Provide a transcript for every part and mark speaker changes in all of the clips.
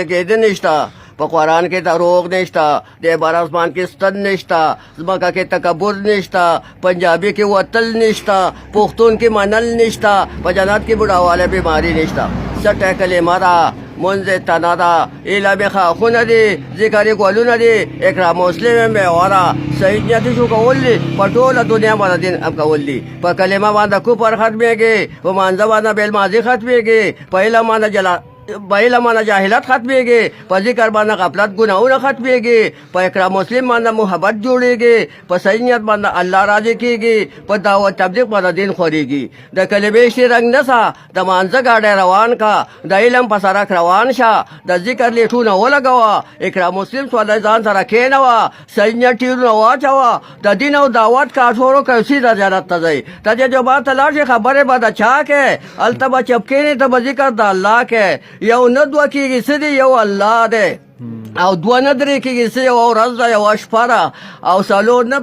Speaker 1: کېدی نشته په قرآن کې دروغ نشته د بر اسمان کې ستن نشته ځمکه کې تکبر نشته پنجابي کې وتل نشته پښتون کې منل نشته په جنت کې بوډاواله بیماری نشته سټه کلمه ده منځ تنه ده اعلام خاخونه دي ذکر کولونه دي اکرام مسلم میواره صحیح نیت شو کول دي په ټوله دنیا باندې دین اب کول دي په کلمه باندې کفر ختمېږي په مانځه باندې بیل ماضي ختمېږي په علم باندې جلا علم باندې جاهلت ختمېږي په ذکر باندې غفلت ګناهونه ختمېږي په اکرام مسلم باندې محبت جوړېږي په صحیح نیت باندې الله راضي کېږي په دعوت تبلیغ باندې دین خورېږي د کلمې شي رنګ نسه د مانځه ګاډی روان کا د علم په سرک روان شه د ذکر لیټونه ولګوه اکرام مسلم سوالای ځان سره کېنوه صحیح نیت ټیرونه واچوه د دین او دعوت کاټورو کوي سیده جنت ته ځئ ته چې جوبات ته لاړ شې خبرې به د چا کې هلته به چپکېنې ته به ذکر د الله کې یو نه دوه کېږي څه دی یو الله دی او دوه نه درې کېږي څه یو ورځ ده یوه شپه ده او څلور نه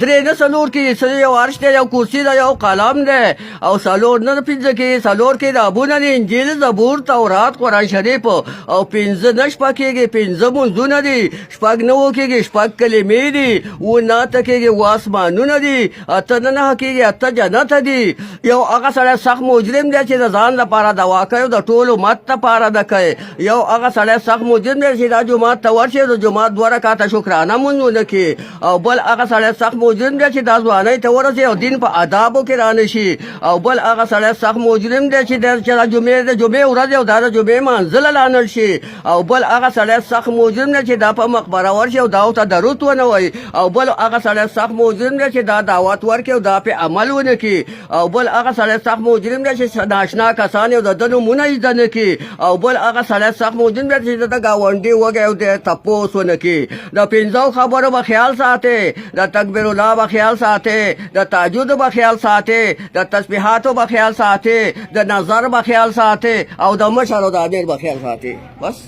Speaker 1: درې نه څلور کېږي څه یو عرش دی یو کرسي ده یو قلم دی او څلور نه پنځه کېږي څلور کتابونه دي انجیل زبور تورات قرآن شریف او پنځه نه شپه کېږي پنځه منځونه دي شپږ نه اووه کېږي شپږ کلمې دي اووه نه اته کېږي اووه اسمانونه دي اته نه نهه کېږي اته جنت دي یو هغه سړی سخت مجرم دی چې د ځان لپاره دوا کوي او د ټول امت لپاره ده کوي یو هغه سړی سخت مجرم دی چې دا جومات ته ورشي د جومات دوه رکعته شکرانه مونځونه کړي او بل هغه سړی سخت مجرم دی چې دا ځوانۍ ته ورسي او دین په آدابو کې رانشي او بل هغه سړی سخت مجرم دی چې د جمعې ورځ او دا د جمعې منزله لانل شي او بل هغه سړی سخت مجرم دی چې دا په مقبره ورشي او دا ورته درود ونه وایي او بل هغه سړی سخت مجرم دی چې دا دعوت ورکړي او دا پې عمل ونه کړي او بل هغه سړی سخت مجرم دی چې ناشنا کسان او د ده نومونه یې زده نه کړي او بل هغه سړی سخت مجرم دی چې د ګاونډي وږی او د تپوس ونه کړي د پنځو خبرو به خیال ساتئ د تکبیر الله به خیال ساتئ د تهجد به خیال ساتئ د تسبیحاتو به خیال ساتئ د نظر به خیال ساتئ او د مشر او د امیر به خیال ساتئ بس